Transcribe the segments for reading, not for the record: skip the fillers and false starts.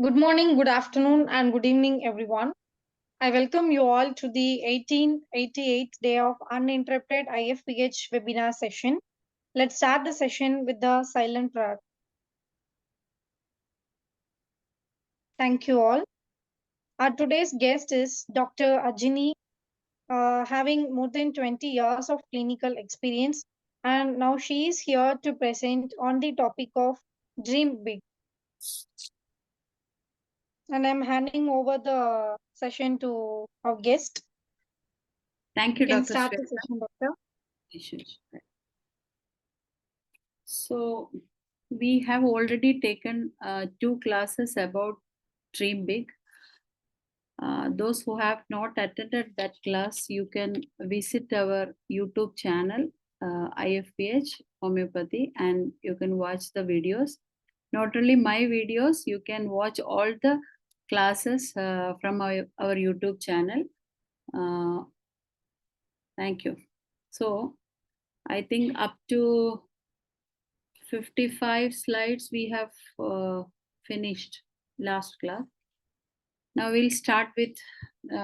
Good morning, good afternoon, and good evening, everyone. I welcome you all to the 1888th day of uninterrupted IFPH webinar session. Let's start the session with the silent prayer. Thank you all. Our today's guest is Dr. Ajini, having more than 20 years of clinical experience, and now she is here to present on the topic of Dream Big. And I'm handing over the session to our guest. Thank You you, can Dr. start the Shweta. session, Doctor. So, we have already taken 2 classes about Dream Big. Those who have not attended that class, you can visit our YouTube channel, IFPH Homeopathy, and you can watch the videos. Not only my videos, you can watch all the classes from our YouTube channel. Thank you. So, I think up to 55 slides we have finished last class. Now we'll start with,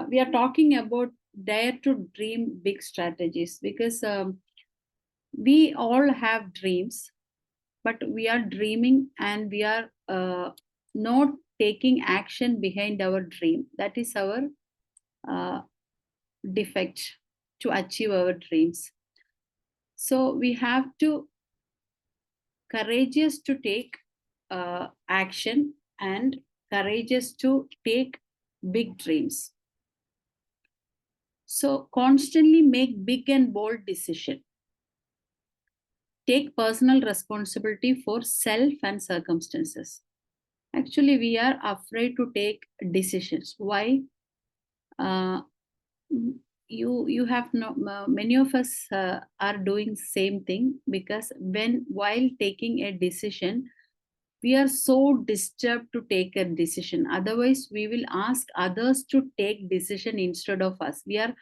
we are talking about dare to dream big strategies because we all have dreams, but we are dreaming and we are not taking action behind our dream. That is our defect to achieve our dreams. So we have to courageous to take action and courageous to take big dreams. So constantly make big and bold decisions. Take personal responsibility for self and circumstances. Actually, we are afraid to take decisions. Why? You have no, many of us are doing same thing because while taking a decision, we are so disturbed to take a decision. Otherwise we will ask others to take decision instead of us. We are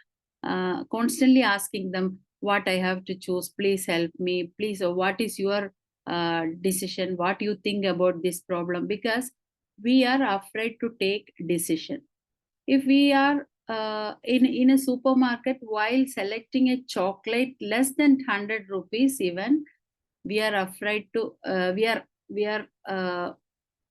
constantly asking them, what I have to choose, please help me, please, or what is your decision, what you think about this problem, because we are afraid to take decision. If we are in a supermarket, while selecting a chocolate less than 100 rupees even, we are afraid to we are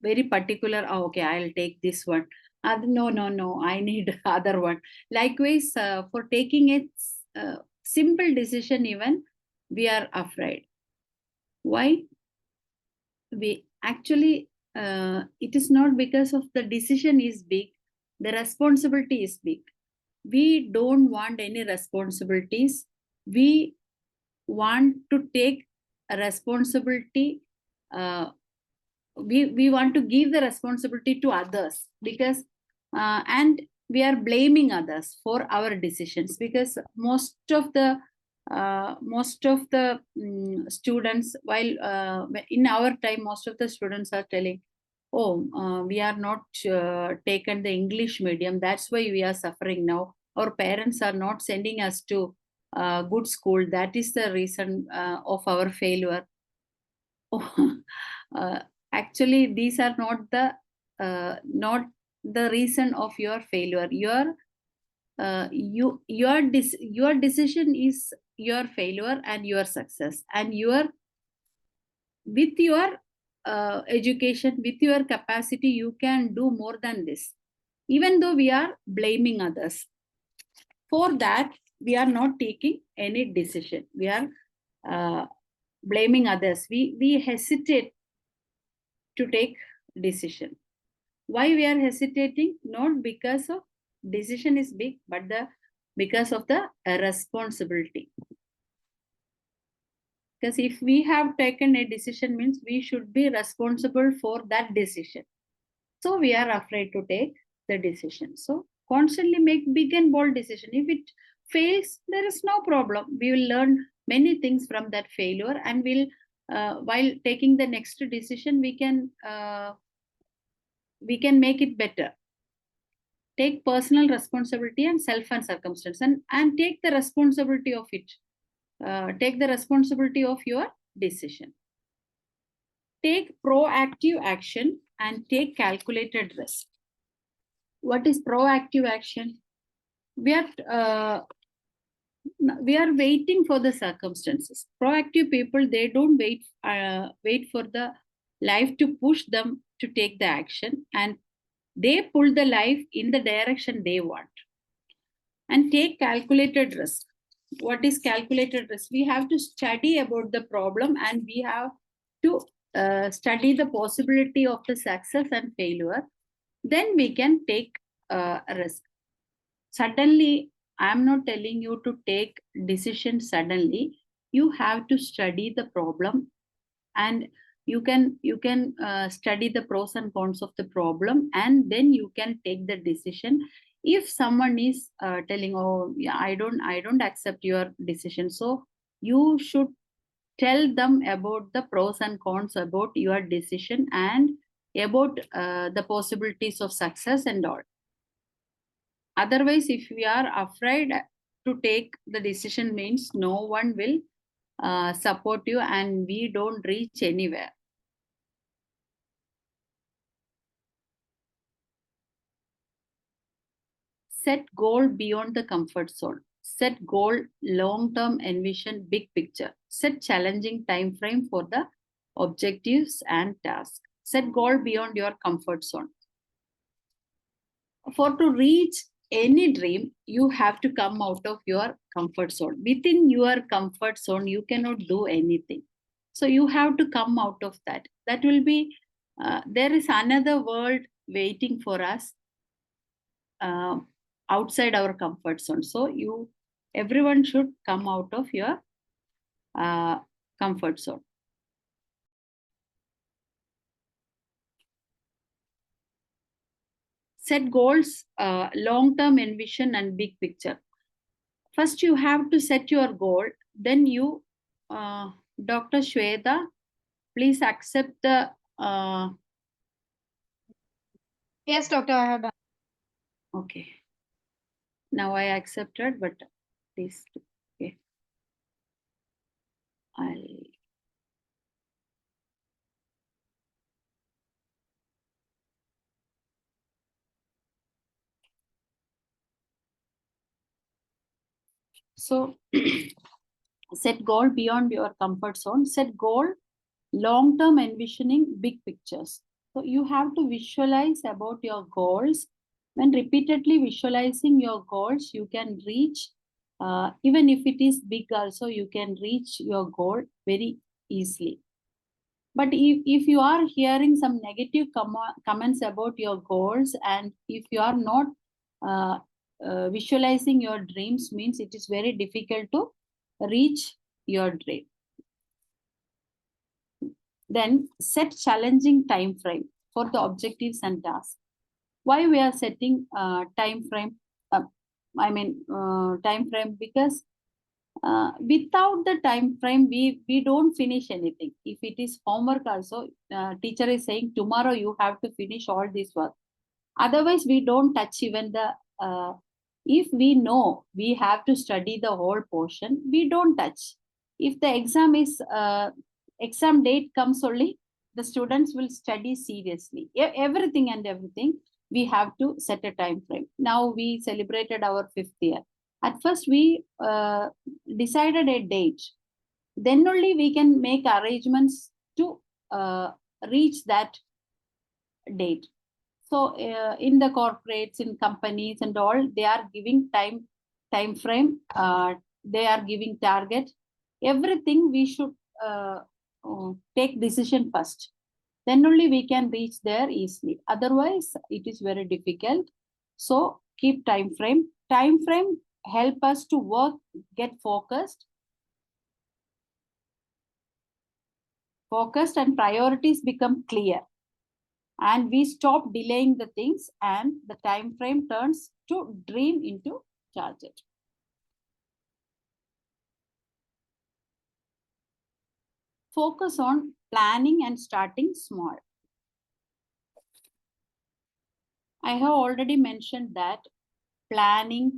very particular. Oh, okay, I'll take this one. No, I need other one. Likewise, for taking a simple decision even, we are afraid. Why? We actually, it is not because of the decision is big, the responsibility is big. We don't want any responsibilities. We want to take a responsibility. We want to give the responsibility to others because and we are blaming others for our decisions, because most of the students, while in our time, most of the students are telling, oh, we are not taken the English medium, that's why we are suffering now. Our parents are not sending us to good school, that is the reason of our failure. Actually, these are not the reason of your failure. Your decision is your failure and your success, and with your education, with your capacity, you can do more than this. Even though we are blaming others, for that we are not taking any decision. We are blaming others. We hesitate to take decision. Why we are hesitating? Not because of decision is big, but because of the responsibility. Because if we have taken a decision, means we should be responsible for that decision. So we are afraid to take the decision. So constantly make big and bold decision. If it fails, there is no problem. We will learn many things from that failure, and we'll while taking the next decision, we can make it better. Take personal responsibility and self and circumstance, and take the responsibility of it. Take the responsibility of your decision. Take proactive action and take calculated risk. What is proactive action? We are waiting for the circumstances. Proactive people, they don't wait for the life to push them to take the action, and they pull the life in the direction they want. And take calculated risk. What is calculated risk? We have to study about the problem, and we have to study the possibility of the success and failure. Then we can take a risk. Suddenly, I'm not telling you to take decision suddenly. You have to study the problem, and you can study the pros and cons of the problem, and then you can take the decision. If someone is telling, oh yeah, I don't accept your decision, so you should tell them about the pros and cons about your decision, and about the possibilities of success and all. Otherwise, if we are afraid to take the decision, means no one will support you, and we don't reach anywhere. Set goal beyond the comfort zone. Set goal long-term, envision big picture. Set challenging time frame for the objectives and tasks. Set goal beyond your comfort zone. For to reach any dream, you have to come out of your comfort zone. Within your comfort zone, you cannot do anything. So you have to come out of that. That will be, there is another world waiting for us outside our comfort zone. So everyone should come out of your comfort zone. Set goals, long-term envision and big picture. First, you have to set your goal. Then you, Dr. Shweta, please accept the. Yes, doctor, I have done. Okay. Now I accepted, but please, okay. So set goal beyond your comfort zone. Set goal, long-term envisioning big pictures. So you have to visualize about your goals. When repeatedly visualizing your goals, you can reach, even if it is big also, you can reach your goal very easily. But if you are hearing some negative comments about your goals, and if you are not visualizing your dreams, means it is very difficult to reach your dream. Then set challenging time frame for the objectives and tasks. Why we are setting time frame? Time frame, because without the time frame, we don't finish anything. If it is homework also, teacher is saying tomorrow you have to finish all this work. Otherwise, we don't touch even the. If we know we have to study the whole portion, we don't touch. If the exam date comes only, the students will study seriously. Everything we have to set a time frame. Now we celebrated our 5th year. At first, we decided a date. Then only we can make arrangements to reach that date. So in the corporates, in companies and all, they are giving time frame. They are giving target. Everything we should take decision first. Then only we can reach there easily. Otherwise, it is very difficult. So keep time frame. Time frame help us to work, get focused, and priorities become clear. And we stop delaying the things, and the time frame turns to dream into target. Focus on planning and starting small. I have already mentioned that planning,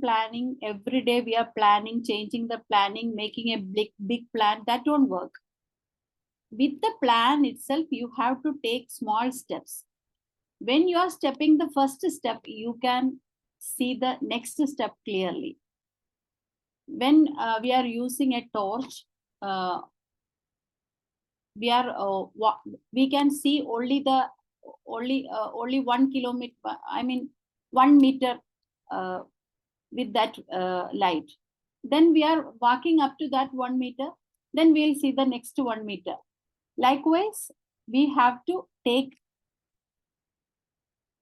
every day we are planning, changing the planning, making a big plan, that won't work. With the plan itself, you have to take small steps. When you are stepping the first step, you can see the next step clearly. When we are using a torch, we can see only the only 1 kilometer, I mean 1 meter with that light. Then we are walking up to that 1 meter, then we'll see the next 1 meter. Likewise, we have to take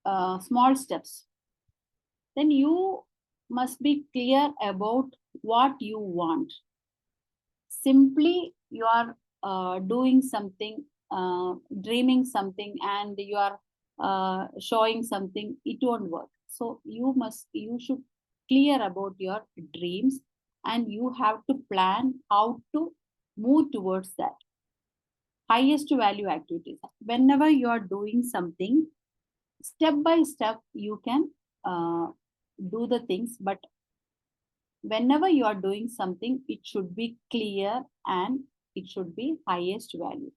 small steps. Then you must be clear about what you want. Simply you are doing something, dreaming something, and you are showing something, it won't work. So you should clear about your dreams, and you have to plan how to move towards that. Highest value activities. Whenever you are doing something, step by step, you can do the things, but whenever you are doing something, it should be clear and it should be highest value.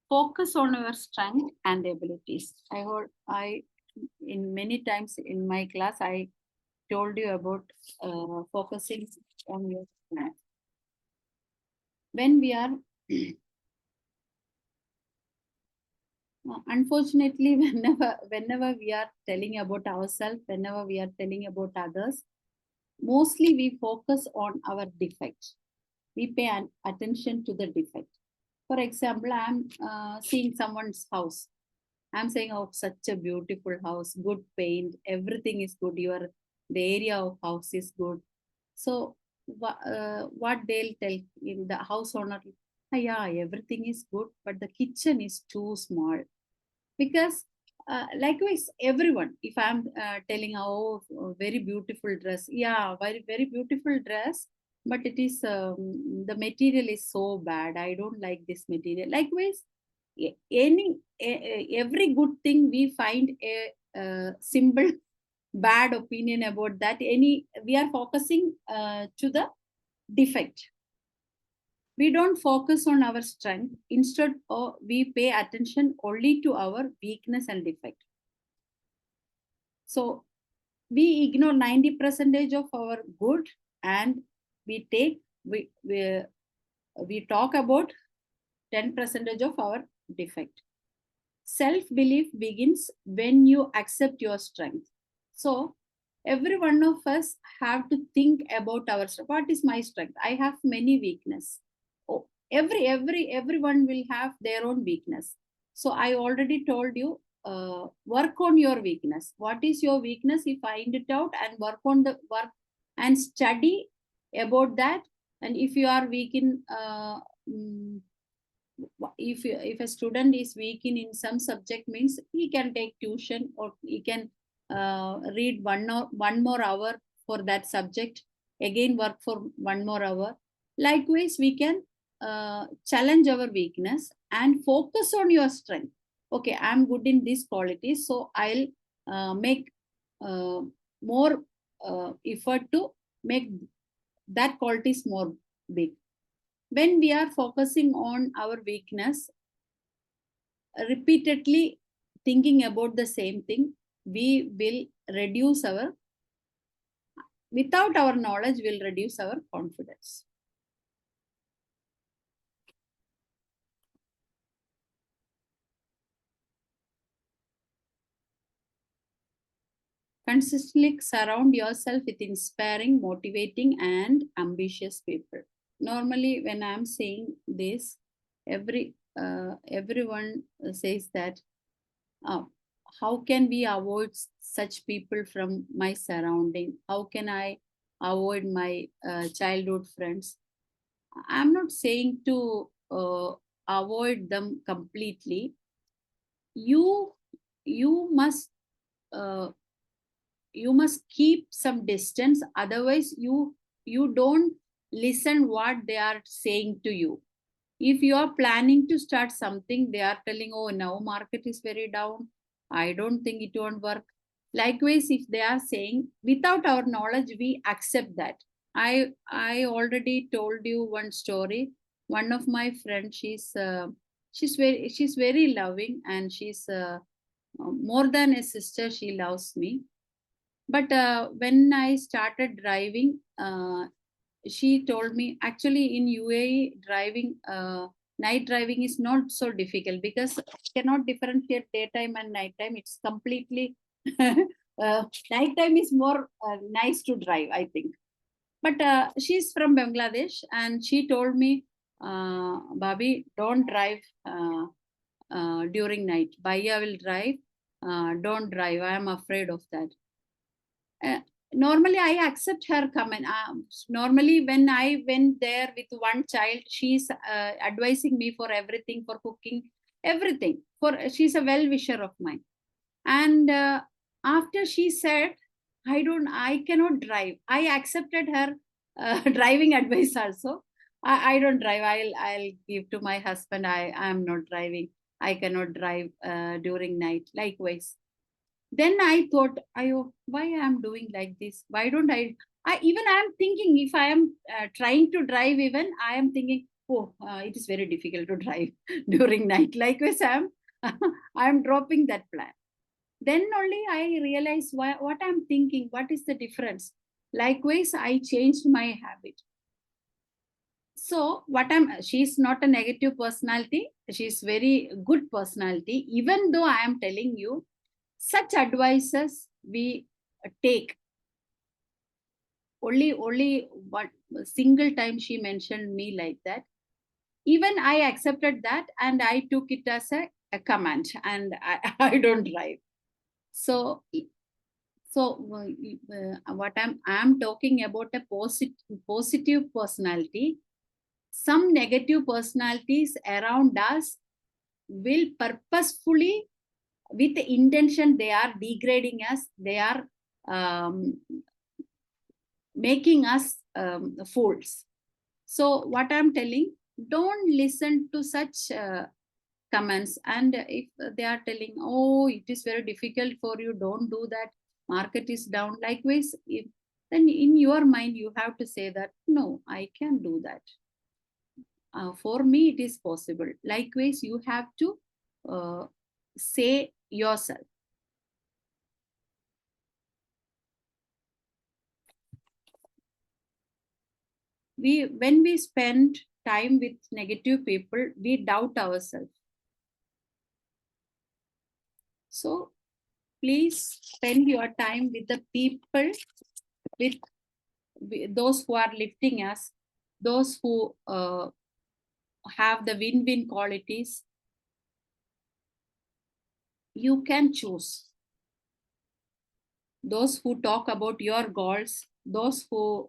Focus on your strength and abilities. In many times in my class, I told you about focusing on your strength. When we are unfortunately, whenever we are telling about ourselves, whenever we are telling about others, mostly we focus on our defect. We pay attention to the defect. For example, I'm seeing someone's house. I'm saying, oh, such a beautiful house, good paint, everything is good. The area of house is good. So what they'll tell in the house owner, yeah, everything is good, but the kitchen is too small. Because likewise, everyone, if I'm telling, oh, very beautiful dress, yeah, very, very beautiful dress, but it is the material is so bad, I don't like this material. Likewise, every good thing we find a simple bad opinion about that. We are focusing to the defect. We don't focus on our strength. Instead, we pay attention only to our weakness and defect. So we ignore 90% of our good, and we talk about 10% of our defect. Self-belief begins when you accept your strength. So every one of us have to think about our strength. What is my strength? I have many weakness. Oh, everyone will have their own weakness. So I already told you, work on your weakness. What is your weakness? You find it out and work and study about that. And if you are weak in if a student is weak in some subject, means he can take tuition, or he can read one more hour for that subject, again work for 1 more hour. Likewise, we can challenge our weakness and focus on your strength. Okay, I'm good in this quality, so I'll make more effort to make that qualities more big. When we are focusing on our weakness, repeatedly thinking about the same thing, we will reduce without our knowledge, will reduce our confidence. Consistently surround yourself with inspiring, motivating, and ambitious people. Normally, when I'm saying this, everyone says that, how can we avoid such people from my surrounding? How can I avoid my childhood friends? I'm not saying to avoid them completely. You must uh, you must keep some distance, otherwise you don't listen what they are saying to you. If you are planning to start something, they are telling, oh, now market is very down, I don't think it won't work. Likewise, if they are saying, without our knowledge, we accept that. I already told you one story. One of my friends, she's very loving, and she's more than a sister. She loves me. But when I started driving, she told me, actually in UAE driving, night driving is not so difficult because you cannot differentiate daytime and nighttime. It's completely nighttime is more nice to drive, I think. But she's from Bangladesh, and she told me, Babi, don't drive during night. Bhaiya will drive. Don't drive. I am afraid of that. Uh, Normally I accept her comment. Normally when I went there with one child, she's advising me for everything, for cooking, everything. For she's a well wisher of mine. And after she said, I cannot drive, I accepted her driving advice also. I don't drive. I'll give to my husband. I am not driving. I cannot drive during night. Likewise, then I thought, why I am doing like this? Why don't I even I am thinking, if I am trying to drive, even I am thinking, oh, it is very difficult to drive during night. Likewise, I am dropping that plan. Then only I realized what I'm thinking, what is the difference. Likewise, I changed my habit. So she's not a negative personality. She's very good personality. Even though I am telling you, such advices we take. Only one single time she mentioned me like that. Even I accepted that, and I took it as a command, and I don't drive. So what I'm talking about a positive personality. Some negative personalities around us will purposefully, with the intention, they are degrading us, they are making us fools. So what I'm telling, don't listen to such comments. And if they are telling, oh, it is very difficult for you, don't do that, market is down. Likewise, then in your mind you have to say that, no, I can do that. For me it is possible. Likewise, you have to say yourself. When we spend time with negative people, we doubt ourselves. So please spend your time with the people, with those who are lifting us, those who have the win-win qualities. You can choose those who talk about your goals, those who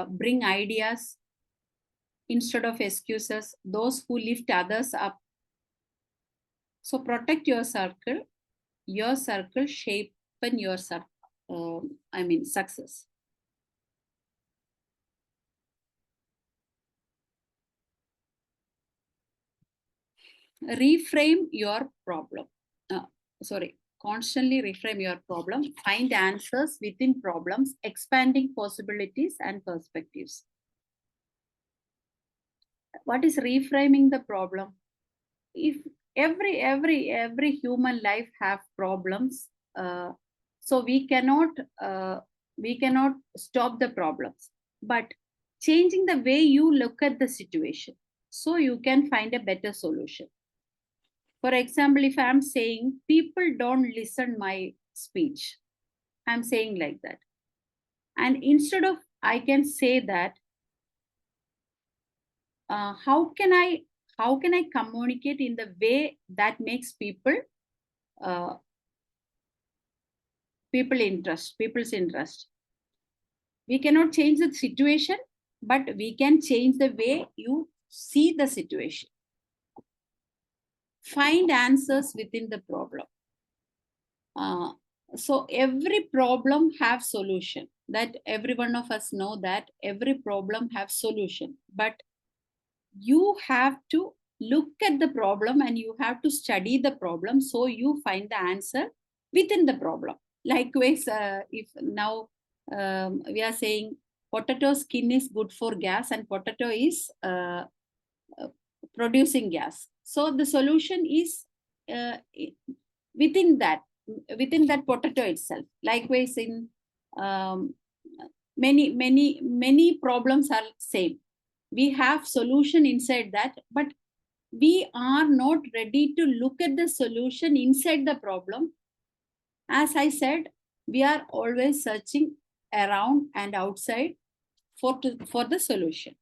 bring ideas instead of excuses, those who lift others up. So protect your circle. Your circle shape your success. Reframe your problem. Constantly reframe your problem. Find answers within problems, expanding possibilities and perspectives. What is reframing the problem? If every human life have problems, so we cannot stop the problems, but changing the way you look at the situation, so you can find a better solution. For example, if I'm saying people don't listen my speech, I'm saying like that, and instead of, I can say that, how can I communicate in the way that makes people's interest. We cannot change the situation, but we can change the way you see the situation. Find answers within the problem. So every problem have solution. That every one of us know that every problem have solution, but you have to look at the problem and you have to study the problem, so you find the answer within the problem. Likewise, if now we are saying potato skin is good for gas and potato is producing gas. So the solution is within that potato itself. Likewise, in many problems are same. We have solution inside that, but we are not ready to look at the solution inside the problem. As I said, we are always searching around and outside for the solution.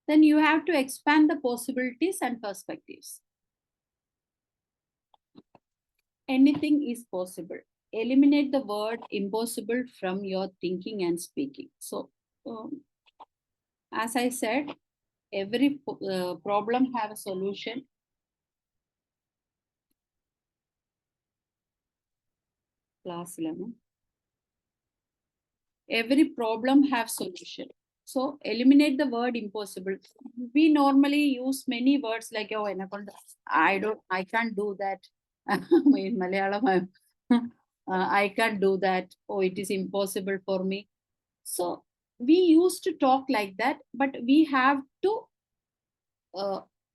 Then you have to expand the possibilities and perspectives. Anything is possible. Eliminate the word impossible from your thinking and speaking. So, as I said, every problem have a solution. Class 11. Every problem have solution. So eliminate the word impossible. We normally use many words like, oh, I can't do that. In Malayalam, I can't do that. Oh, it is impossible for me. So we used to talk like that, but we have to,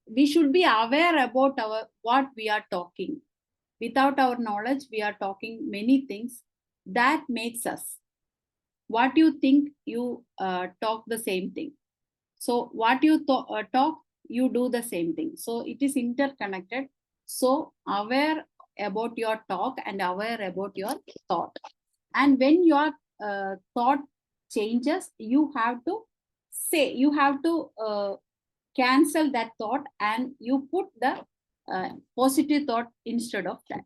we should be aware about what we are talking. Without our knowledge, we are talking many things that makes us. What you think, you talk the same thing. So what you talk, you do the same thing. So it is interconnected. So aware about your talk and aware about your thought. And when your thought changes, you have to cancel that thought and you put the positive thought instead of that.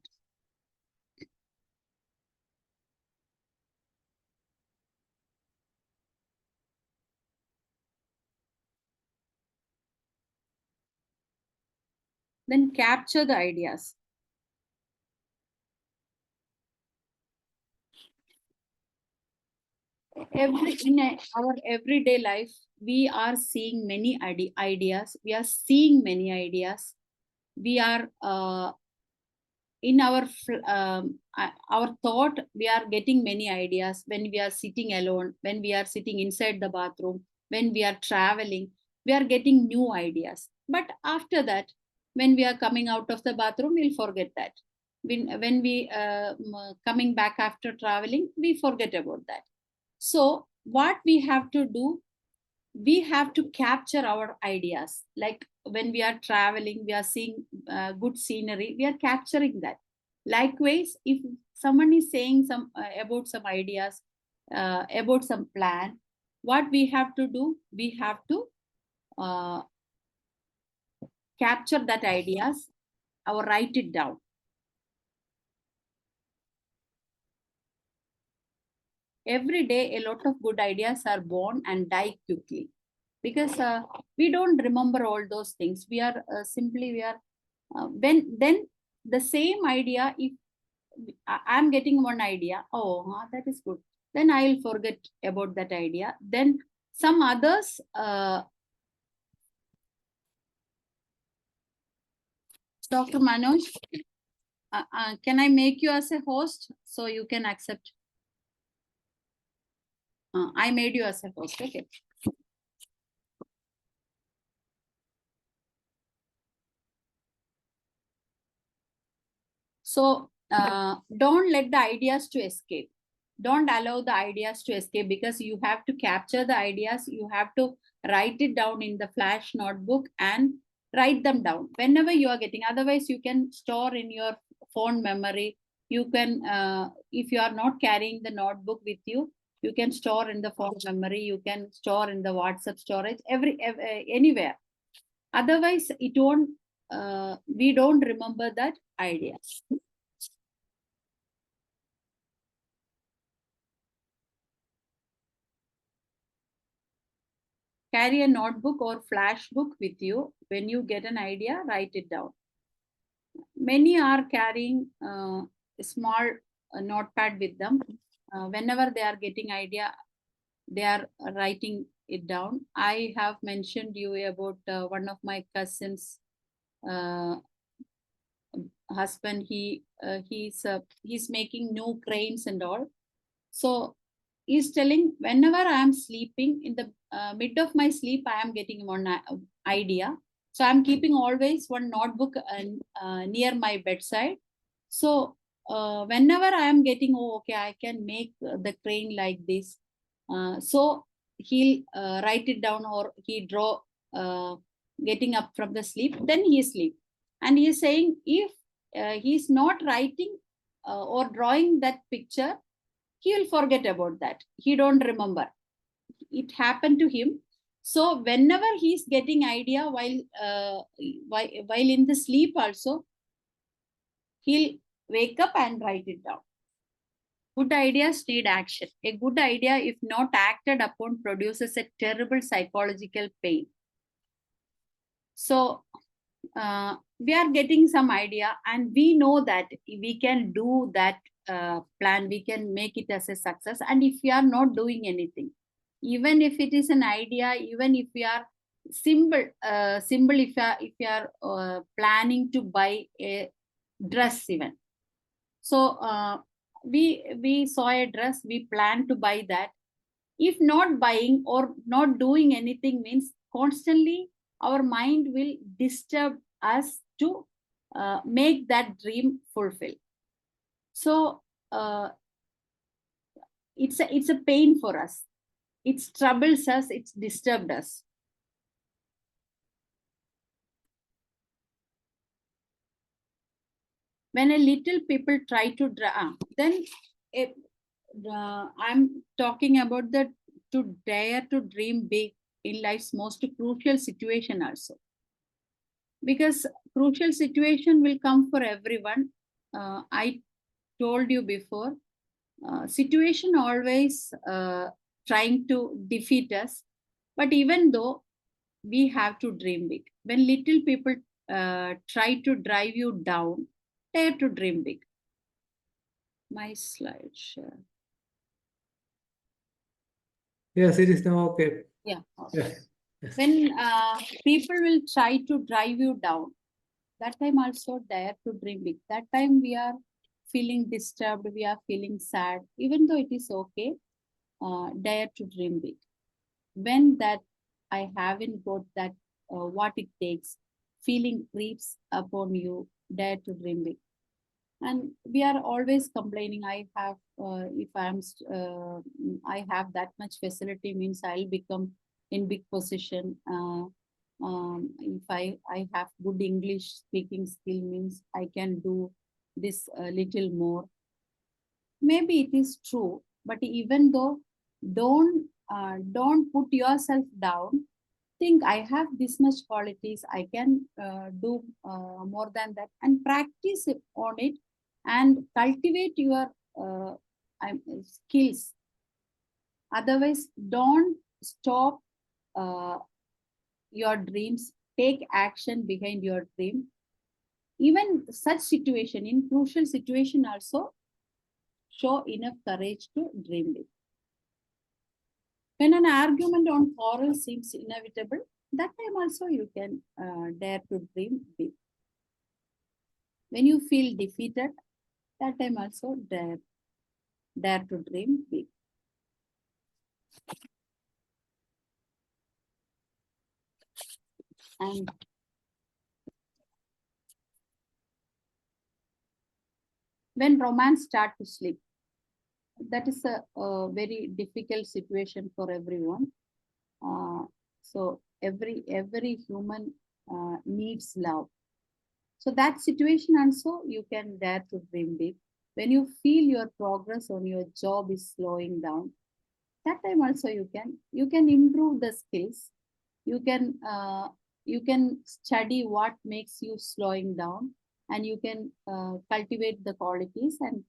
Then capture the ideas. Our everyday life, we are seeing many ideas. We are seeing many ideas. We are in our thought. We are getting many ideas when we are sitting alone, when we are sitting inside the bathroom, when we are traveling. We are getting new ideas. But after that, when we are coming out of the bathroom, we'll forget that. When we coming back after traveling, we forget about that. So what we have to do, we have to capture our ideas. Like when we are traveling, we are seeing good scenery, we are capturing that. Likewise, if someone is saying some about some ideas, about some plan, what we have to do, we have to capture that ideas or write it down. Every day, a lot of good ideas are born and die quickly because we don't remember all those things. We are then the same idea. If I'm getting one idea, oh, that is good, then I'll forget about that idea. Then some others. Dr. Manoj, can I make you as a host so you can accept? I made you as a host. Okay. So don't let the ideas to escape. Don't allow the ideas to escape because you have to capture the ideas. You have to write it down in the flash notebook and write them down whenever you are getting. Otherwise, you can store in your phone memory. You can, if you are not carrying the notebook with you, you can store in the phone memory. You can store in the WhatsApp storage, anywhere. Otherwise, it won't. We don't remember that ideas. Carry a notebook or flash book with you. When you get an idea, write it down. Many are carrying a small notepad with them. Whenever they are getting idea, they are writing it down. I have mentioned you about one of my cousins husband. He's making new cranes and all. So he's telling, whenever I am sleeping, in the mid of my sleep, I am getting one idea. So I'm keeping always one notebook near my bedside. So whenever I am getting, oh, okay, I can make the crane like this. So he'll write it down, or he draw getting up from the sleep, then he sleep. And he is saying, if he's not writing or drawing that picture, he will forget about that. He don't remember. It happened to him. So whenever he's getting idea while in the sleep also, he'll wake up and write it down. Good ideas need action. A good idea, if not acted upon, produces a terrible psychological pain. So we are getting some idea, and we know that we can do that plan, we can make it as a success. And if we are not doing anything, even if it is an idea, even if we are simple, if you are planning to buy a dress even. So we saw a dress, we plan to buy that. If not buying or not doing anything, means constantly our mind will disturb us to make that dream fulfill. So it's a pain for us. It troubles us, it's disturbed us. When a little people try to then I'm talking about the to dare to dream big in life's most crucial situation also. Because crucial situation will come for everyone. I told you before, situation always trying to defeat us. But even though, we have to dream big. When little people try to drive you down, dare to dream big. My slide share. Yes, it is now okay. Yeah. Yes. Yes. When people will try to drive you down, that time also dare to dream big. That time we are feeling disturbed, we are feeling sad, even though it is okay, dare to dream big. When that I haven't got that, what it takes, feeling creeps upon you, dare to dream big. And we are always complaining, I have, if I have that much facility, means I'll become in big position. If I have good English speaking skill, means I can do this a little more. Maybe it is true, but even though, don't put yourself down. Think, I have this much qualities, I can do more than that, and practice on it, and cultivate your skills. Otherwise, don't stop your dreams. Take action behind your dream. Even such situation, in crucial situation also, show enough courage to dream big. When an argument on quarrel seems inevitable, that time also you can dare to dream big. When you feel defeated, that time also dare to dream big. And when romance start to slip, that is a very difficult situation for everyone. So every human needs love. So that situation also you can dare to dream big. When you feel your progress on your job is slowing down, that time also you can improve the skills. You can study what makes you slowing down, and you can cultivate the qualities, and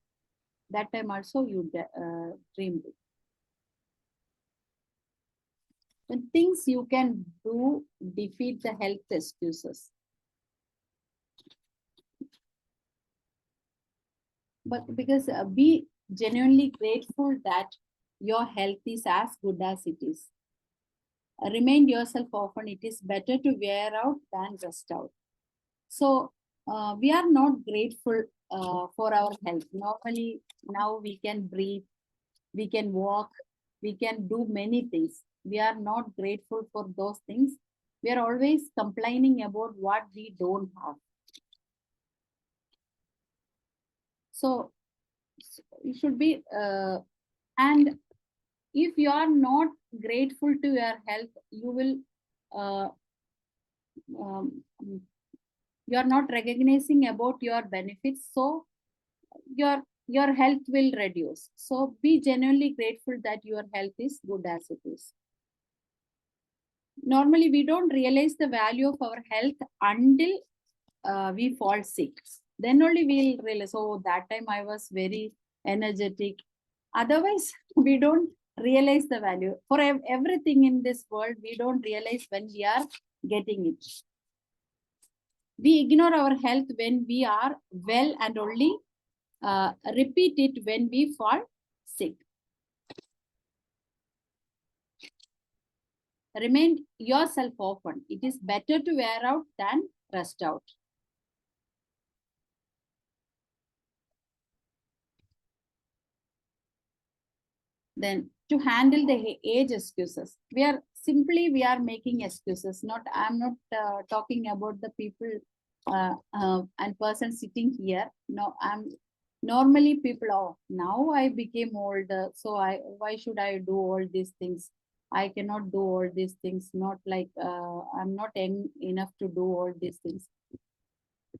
that time also you dream big. The things you can do defeat the health excuses. But because be genuinely grateful that your health is as good as it is. Remind yourself often, it is better to wear out than rest out. So we are not grateful for our health. Normally now we can breathe, we can walk, We can do many things. We are not grateful for those things. We are always complaining about what we don't have. So you should be, and if you are not grateful to your health, you will, um, you are not recognizing about your benefits. So your health will reduce. So be genuinely grateful that your health is good as it is. Normally, we don't realize the value of our health until we fall sick. Then only we'll realize, oh, that time I was very energetic. Otherwise, we don't realize the value. For everything in this world, we don't realize when we are getting it. We ignore our health when we are well and only repeat it when we fall sick. Remain yourself open. It is better to wear out than rust out. Then to handle the age excuses, we are making excuses. I'm not talking about the people and person sitting here. No, I'm normally people. Oh, now I became older, so why should I do all these things? I cannot do all these things. Not like I'm not young enough to do all these things.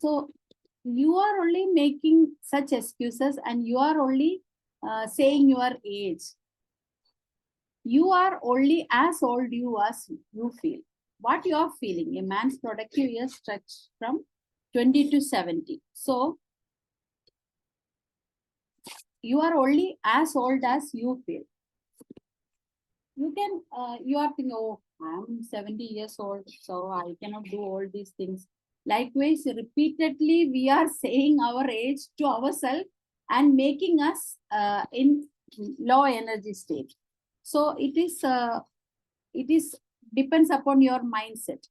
So you are only making such excuses, and you are only saying your age. You are only as old as you feel. What you are feeling, a man's productive years stretch from 20 to 70. So you are only as old as you feel. You can, you are thinking, oh, I'm 70 years old, so I cannot do all these things. Likewise, repeatedly, we are saying our age to ourselves and making us in low energy state. So it is depends upon your mindset.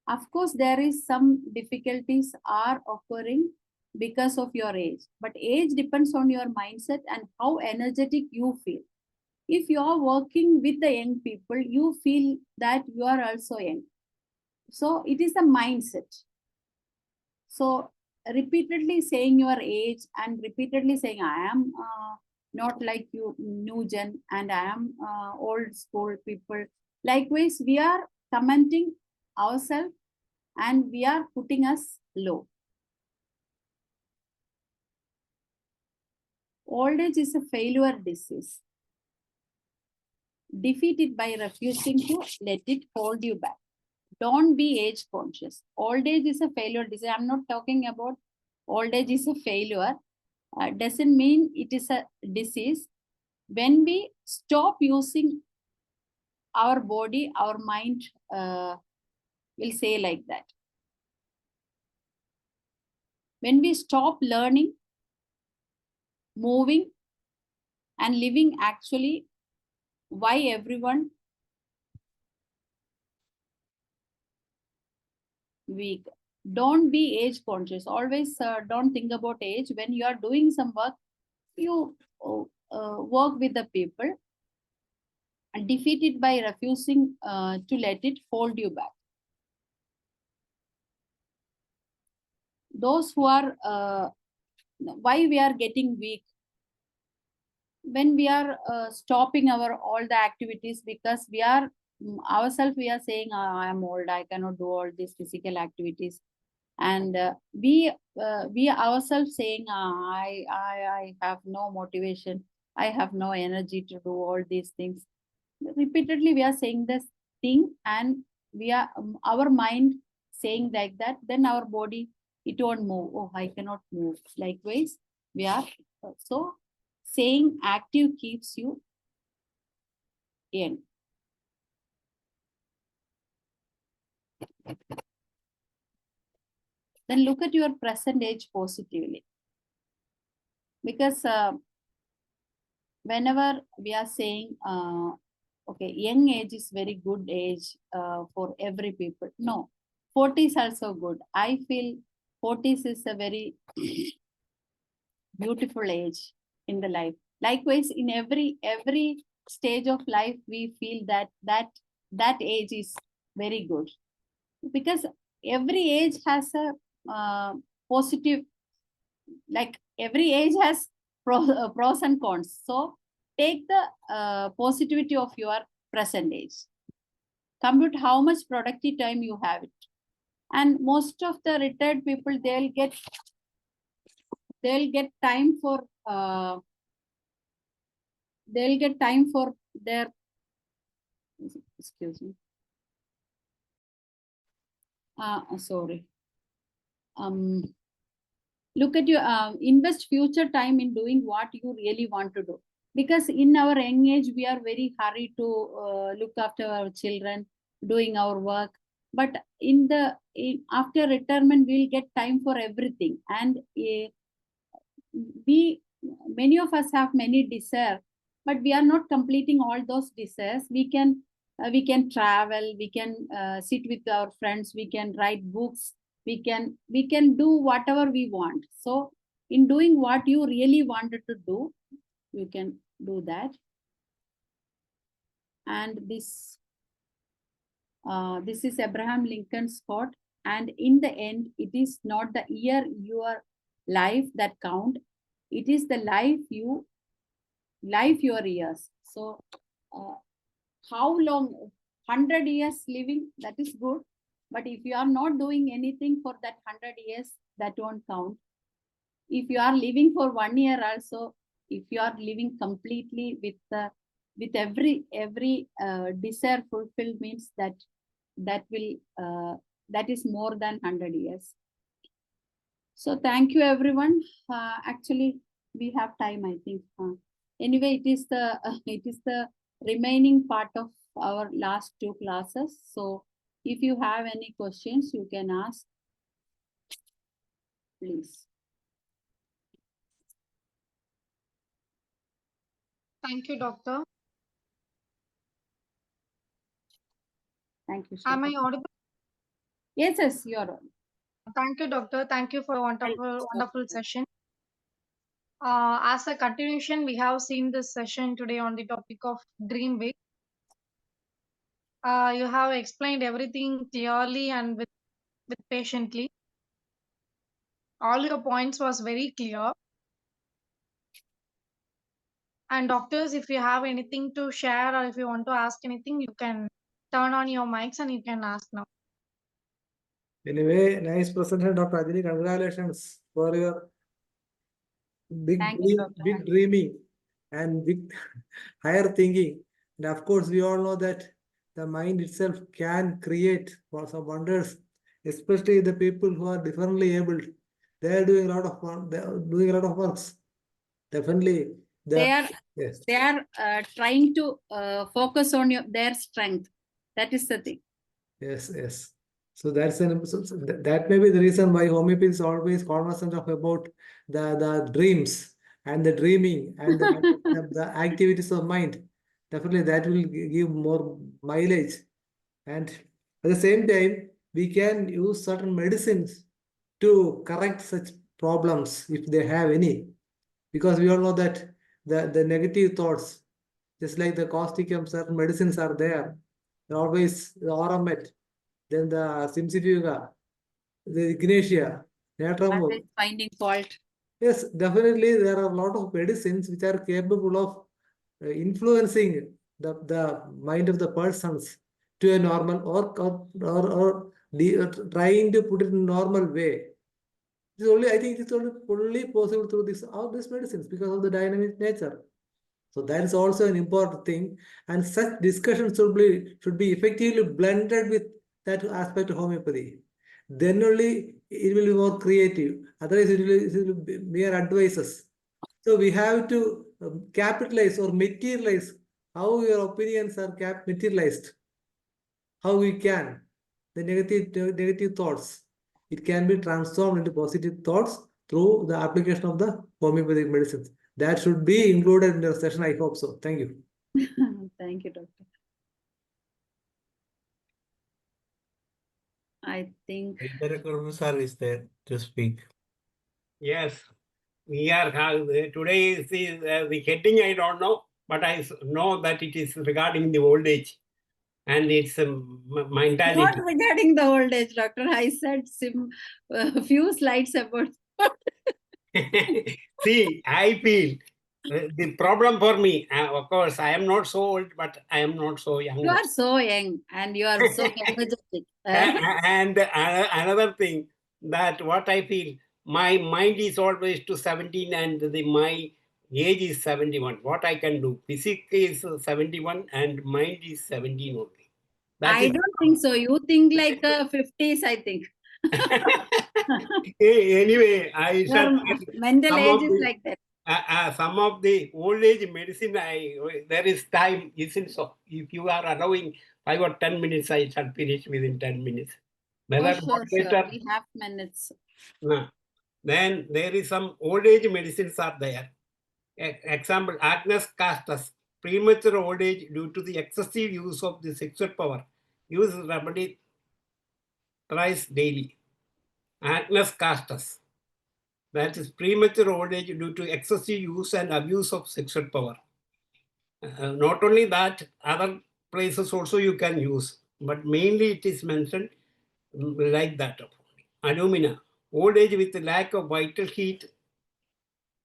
Of course, there is some difficulties are occurring because of your age, but age depends on your mindset and how energetic you feel. If you are working with the young people, you feel that you are also young. So it is a mindset. So repeatedly saying your age and repeatedly saying, I am not like you, new gen, and I am old school people. Likewise, we are commenting ourselves and we are putting us low. Old age is a failure disease. Defeat it by refusing to let it hold you back. Don't be age conscious. Old age is a failure disease. I'm not talking about old age is a failure. Doesn't mean it is a disease. When we stop using our body, our mind will say like that. When we stop learning, moving, and living, actually, why everyone weak? Don't be age conscious. Always don't think about age. When you are doing some work, you work with the people and defeat it by refusing to let it hold you back. Those who are, why we are getting weak? When we are stopping our all the activities, because we are ourselves, we are saying, I am old, I cannot do all these physical activities. And we ourselves saying, I have no motivation, I have no energy to do all these things. Repeatedly we are saying this thing, and we are our mind saying like that, then our body, it won't move. Oh, I cannot move. Likewise, we are so saying active keeps you young. Then look at your present age positively, because whenever we are saying okay, young age is very good age for every people, no, 40 is also good. I feel 40s is a very beautiful age in the life. Likewise, in every stage of life we feel that age is very good, because every age has a positive, like every age has pros and cons. So take the positivity of your present age, compute how much productive time you have it. And most of the retired people, they'll get time for their, excuse me, sorry, look at your invest future time in doing what you really want to do, because in our young age we are very hurried to look after our children, doing our work. But after retirement we'll get time for everything. And many of us have many desires, but we are not completing all those desires. We can travel, we can sit with our friends, we can write books, we can do whatever we want. So in doing what you really wanted to do, you can do that. And this is Abraham Lincoln's quote. And in the end, it is not the year your life that count, it is the life your years. So how long, 100 years living, that is good. But if you are not doing anything for that 100 years, that won't count. If you are living for 1 year also, if you are living completely with every desire fulfilled, means that is more than 100 years. So thank you everyone. Actually we have time, I think. Anyway, it is the remaining part of our last 2 classes. So if you have any questions, you can ask, please. Thank you, doctor. Thank you. Am I audible? Yes, you are audible. Thank you, doctor. Thank you for a wonderful session. As a continuation, we have seen this session today on the topic of dream big. You have explained everything clearly and with patiently. All your points was very clear. And doctors, if you have anything to share or if you want to ask anything, you can turn on your mics and you can ask now. Anyway, nice presentation, Dr. Ajini. Congratulations for your big dreaming and big higher thinking. And of course, we all know that the mind itself can create some wonders, especially the people who are differently abled. They are doing a lot of works. Definitely, they are trying to focus on their strength. That is the thing. Yes. So that may be the reason why homeopathy is always conversant about the dreams and the dreaming and the activities of mind. Definitely that will give more mileage. And at the same time, we can use certain medicines to correct such problems if they have any. Because we all know that the negative thoughts, just like the causticum, certain medicines are there. They're always the Oramet, then the Simsifuga, the Ignatia, Natramur. Finding fault. Yes, definitely there are a lot of medicines which are capable of influencing the mind of the persons to a normal or trying to put it in a normal way. I think it's only possible through all these medicines because of the dynamic nature. So that is also an important thing, and such discussions should be effectively blended with that aspect of homeopathy. Then only it will be more creative. Otherwise, it will be mere advices. So we have to capitalize or materialize how your opinions are materialized. How we can the negative thoughts. It can be transformed into positive thoughts through the application of the homeopathic medicines. That should be included in the session. I hope so. Thank you. Thank you, doctor. I think sir is there to speak. Yes, we are today is the heading. I don't know. but I know that it is regarding the old age and its mentality. Not regarding the old age, doctor. I said few slides about. See, I feel the problem for me, of course, I am not so old, but I am not so young. You are so young and you are so energetic. And another thing, that what I feel, my mind is always to 17 and my age is 71. What I can do? Physics is 71 and mind is 17 only. That I is don't think so. You think like 50s, I think. anyway, I Your shall mental some age of is the- like that. some of the old age medicine, there is time, isn't so? If you are allowing 5 or 10 minutes, I shall finish within 10 minutes. Oh, Whether sure. moderator, We have minutes. then there is some old age medicines are there. Example, Agnes castus, premature old age due to the excessive use of the sexual power. Use remedy thrice daily. Agnes castus. That is premature old age due to excessive use and abuse of sexual power. Not only that, other places also you can use, but mainly it is mentioned like that. Alumina, old age with lack of vital heat,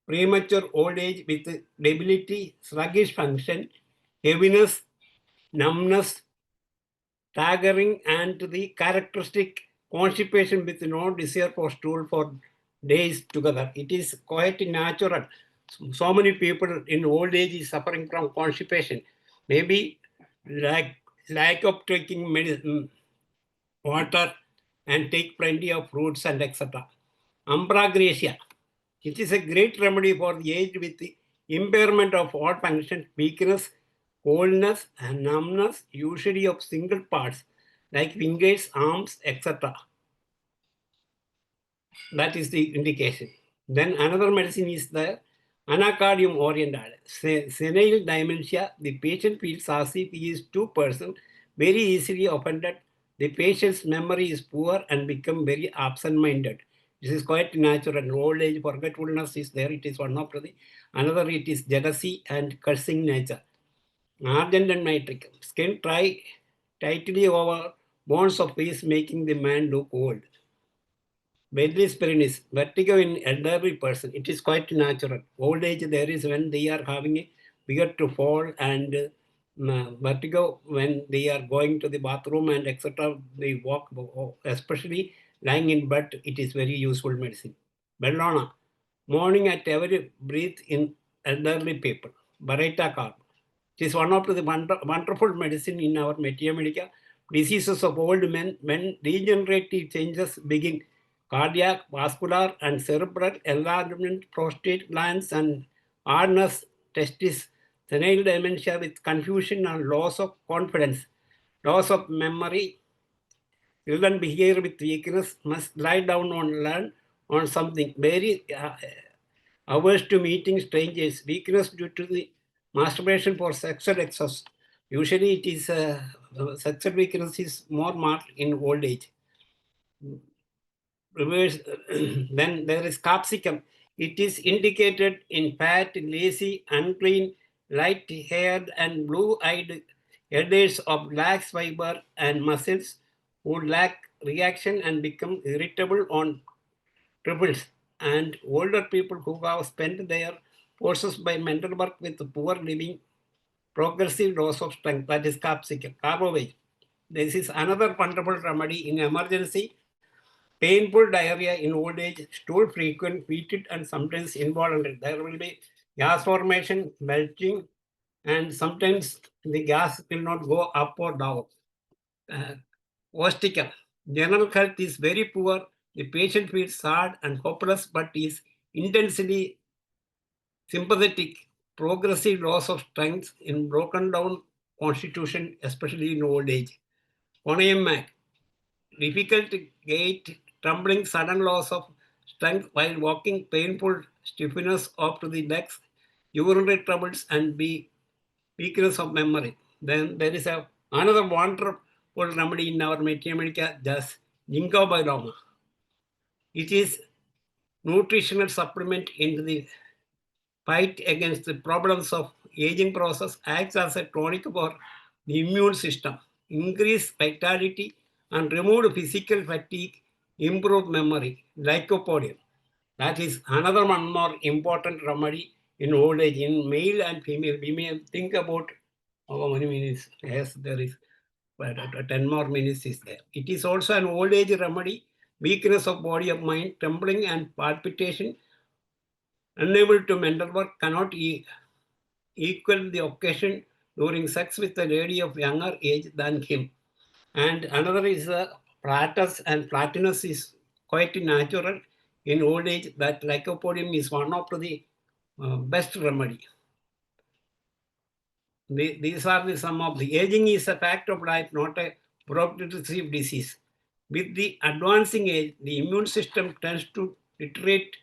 premature old age with debility, sluggish function, heaviness, numbness, staggering, and the characteristic constipation with no desire for stool for days together. It is quite natural. So many people in old age is suffering from constipation. Maybe lack of taking medicine, water, and take plenty of fruits and etc. Ambragracia. It is a great remedy for the aged with the impairment of all functions, weakness, coldness, and numbness, usually of single parts like fingers, arms, etc. That is the indication. Then another medicine is the anacardium oriental. Senile dementia, the patient feels as if he is two persons, very easily offended. The patient's memory is poor and become very absent-minded. This is quite natural. Old age forgetfulness is there. It is one of the. Another, it is jealousy and cursing nature. Argent and nitric. Skin dry tightly over bones of face, making the man look old. Bedless perennis, vertigo in elderly person, it is quite natural. Old age, there is when they are having a fear to fall and vertigo when they are going to the bathroom and etc. They walk, especially lying in bed, it is very useful medicine. Bellona, morning at every breathe in elderly people. Bareta carb. It is one of the wonderful medicine in our Metia Medica. Diseases of old men when regenerative changes begin. Cardiac, vascular, and cerebral enlargement, prostate glands, and hardness, testis, senile dementia with confusion and loss of confidence, loss of memory, children behavior with weakness, must lie down on learn on something, very averse to meeting strangers, weakness due to the masturbation for sexual excess. Usually it is sexual weakness is more marked in old age. Reverse, then there is capsicum. It is indicated in fat, lazy, unclean, light-haired, and blue-eyed elders of lax fiber and muscles who lack reaction and become irritable on triples, and older people who have spent their forces by mental work with poor living, progressive loss of strength, that is capsicum, carbohydrate. This is another wonderful remedy in emergency. Painful diarrhea in old age, stool frequent, repeated, and sometimes involuntary. There will be gas formation, belching, and sometimes the gas will not go up or down. Ostica. General health is very poor. The patient feels sad and hopeless, but is intensely sympathetic. Progressive loss of strength in broken down constitution, especially in old age. Onemac. Difficult gait, trembling, sudden loss of strength while walking, painful stiffness up to the legs, urinary troubles, and weakness of memory. Then there is another wonderful remedy in our Medica, just ginkgo biloba. It is nutritional supplement into the fight against the problems of aging process acts as a tonic for the immune system, increase vitality and remove physical fatigue, improve memory, lycopodium. That is another one more important remedy in old age in male and female. We may think about how many minutes? Yes, there is 10 more minutes is there. It is also an old age remedy, weakness of body of mind, trembling and palpitation, unable to mental work, cannot equal the occasion during sex with a lady of younger age than him. And another is flatus, and flatness is quite natural in old age. That lycopodium is one of the best remedy. These are the some of the aging is a fact of life, not a progressive disease. With the advancing age, the immune system tends to deteriorate.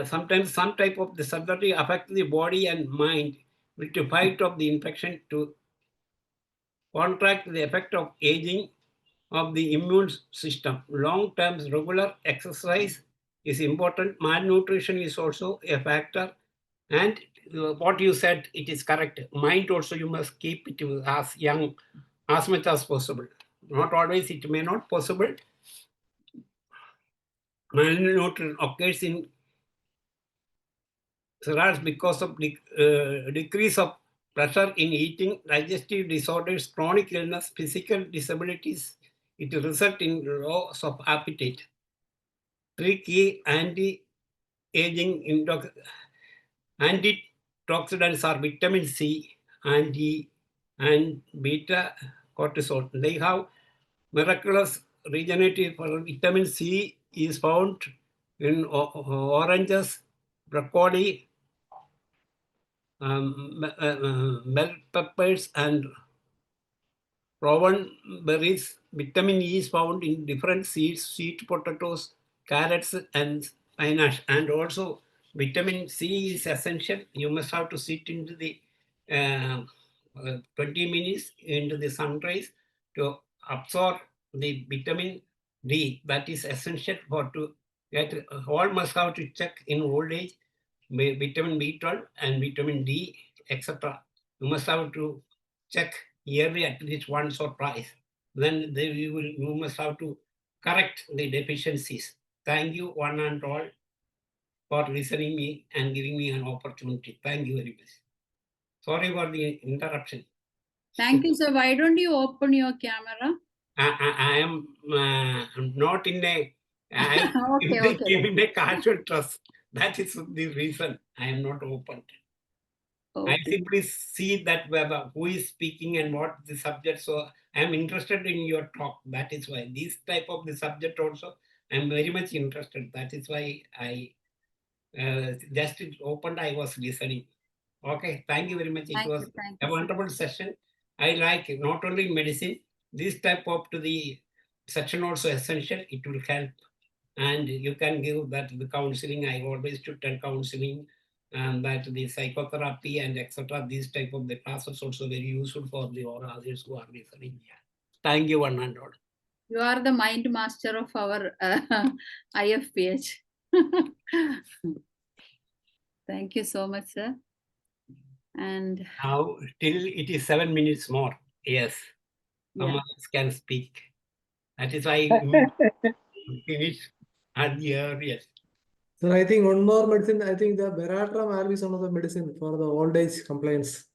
Sometimes some type of the surgery affect the body and mind with the fight of the infection to contract the effect of aging of the immune system. Long-term regular exercise is important. Malnutrition is also a factor. And what you said, it is correct. Mind also you must keep it as young as much as possible. Not always, it may not possible. Malnutrition occurs in cirrhosis because of decrease of pressure in eating, digestive disorders, chronic illness, physical disabilities. It results in loss of appetite. 3 key anti-aging antioxidants are vitamin C and beta cortisol. They have miraculous regenerative for vitamin C is found in oranges, broccoli, bell peppers and rowan berries. Vitamin E is found in different seeds, sweet potatoes, carrots and spinach. And also vitamin C is essential. You must have to sit into the 20 minutes into the sun rays to absorb the vitamin D. That is essential for to get all must have to check in old age vitamin B12 and vitamin D, etc. You must have to check yearly at least once or twice. Then you must have to correct the deficiencies. Thank you one and all for listening me and giving me an opportunity. Thank you very much. Sorry for the interruption. Thank you, sir. Why don't you open your camera? I am not in a Okay. in a casual trust. That is the reason I am not open. I Okay. simply see that who is speaking and what the subject. So I am interested in your talk. That is why this type of the subject also I am very much interested. That is why I just opened. I was listening. Okay, thank you very much. It was a wonderful session. I like not only medicine, this type of to the section also essential. It will help, and you can give that the counseling. I always to tell counseling, and that the psychotherapy and etc. These type of the classes also very useful for the or others who are listening. Yeah. Thank you one and all. You are the mind master of our IFPH. Thank you so much, sir. And now till it is 7 minutes more. Yes, someone else can speak. That is why I finish at the earliest. So I think one more medicine, I think the Beratram will be some of the medicine for the old age complaints,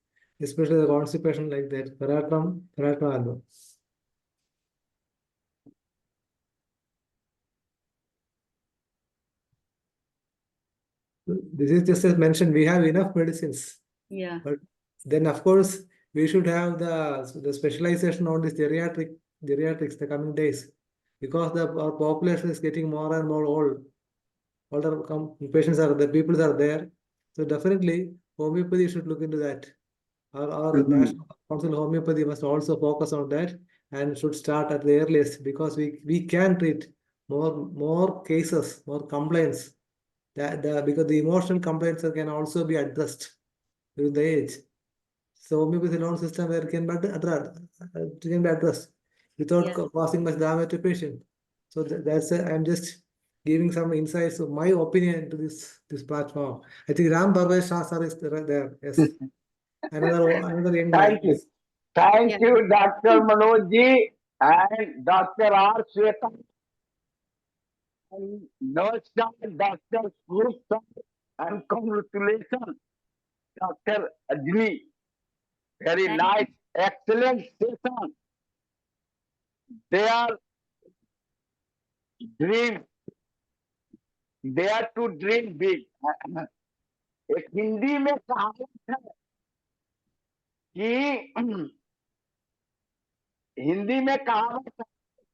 especially the constipation like that. Beratram. This is just as mentioned, we have enough medicines. Yeah. But then of course we should have the specialization on this geriatrics the coming days, because our population is getting more and more old. Older patients are the people are there. So definitely homeopathy should look into that. Our National Council of Homeopathy must also focus on that and should start at the earliest, because we can treat more cases, more complaints. Because the emotional complaints can also be addressed with the age. So homeopathy loan system where it can be addressed without causing much damage to patient. So I'm just giving some insights of my opinion to this platform. I think Ram Bhavesh Shah sir is there. Yes, another young man. Thank you. Thank Yeah. you, Dr. Manoj ji and Dr. R. Shweta. And Namaskar, Dr. Group sir, and congratulations, Dr. Ajini. Very Thank nice, excellent session. They are dream. They are to dream big. एक हिंदी में कहावत है कि हिंदी में कहावत है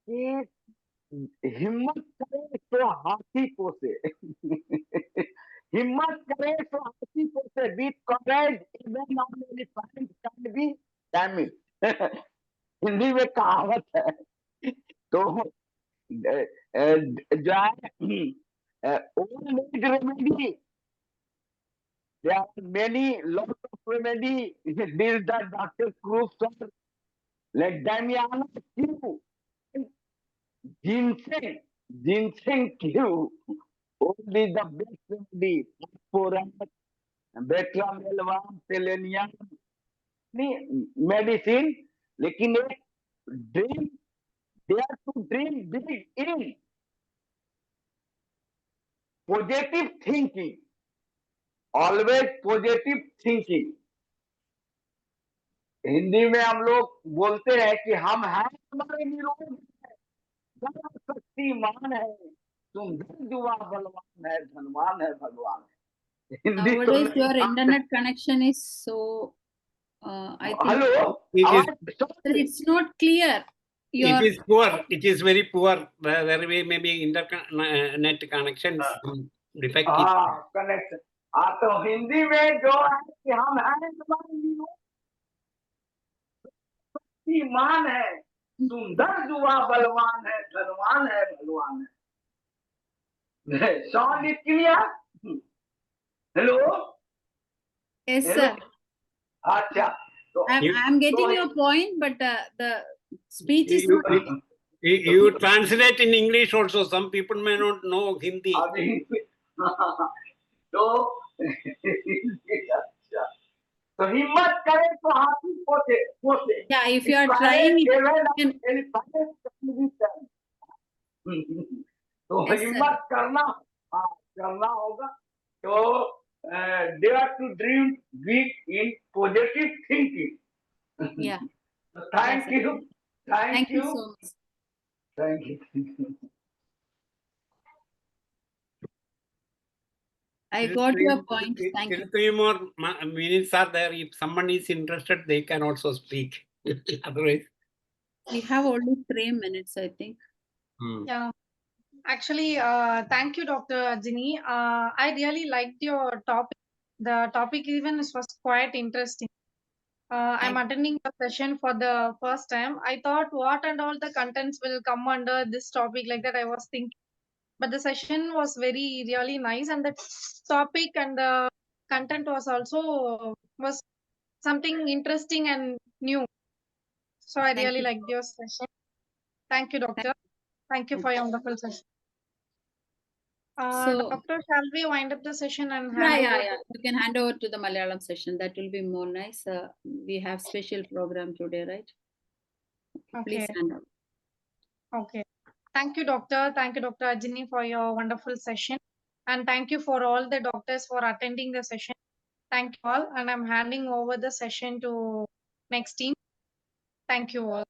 कि हिम्मत करे तो हाथी पोसे हिम्मत करे तो हाथी पोसे with courage even on elephant can be damage Hindi में कहावत है तो जो है old age remedy there are many lots of remedy deals that Dr. Cruz sir like Damiana Q ginseng Q only the best remedy for Betra Melvam Selenium medicine लेकिन एक dream they are to dream big in positive thinking always positive thinking Hindi में हम लोग बोलते हैं कि हम हैं हमारे निरोग बड़ा शक्तिमान है सुंदर जुआ बलवान है धनवान है भगवान है हिंदी तो Nowadays, नहीं your internet connection is so. I think hello sir, it's not clear. It is poor. It is very poor. There may be internet connections defective. हाँ कनेक्शन हाँ तो हिंदी में जो है कि हम हैं हमारे निरोग शक्तिमान है सुंदर जुआ बलवान है धनवान है भगवान है sound is clear hello Yes, hello sir. अच्छा तो I'm getting your point, but the speech is not. You translate in English also. Some people may not know Hindi. अभी तो अच्छा तो हिम्मत करे तो हाथी पोसे पोसे Yeah, if you are trying, you can. तो Yes, sir. हिम्मत करना हाँ करना होगा तो they are to dream big in positive thinking. Yeah. Thank Yes, sir. you. Thank you so much. Thank you. I got your point. Thank you. 3 more minutes are there. If someone is interested, they can also speak. Otherwise, We have only 3 minutes, I think. Yeah. Actually, thank you, Dr. Ajini. I really liked your topic. The topic even was quite interesting. I'm attending the session for the first time. I thought what and all the contents will come under this topic, like that I was thinking. But the session was very really nice, and the topic and the content was something interesting and new. So I Thank really you. liked your session. Thank you, doctor. Thank you for your wonderful session. So, Doctor, shall we wind up the session and yeah, hand yeah, over? yeah. You can hand over to the Malayalam session. That will be more nice. We have special program today, right? Please Okay. hand over. Okay. Thank you, doctor. Thank you, Dr. Ajini, for your wonderful session. And thank you for all the doctors for attending the session. Thank you all. And I'm handing over the session to next team. Thank you all.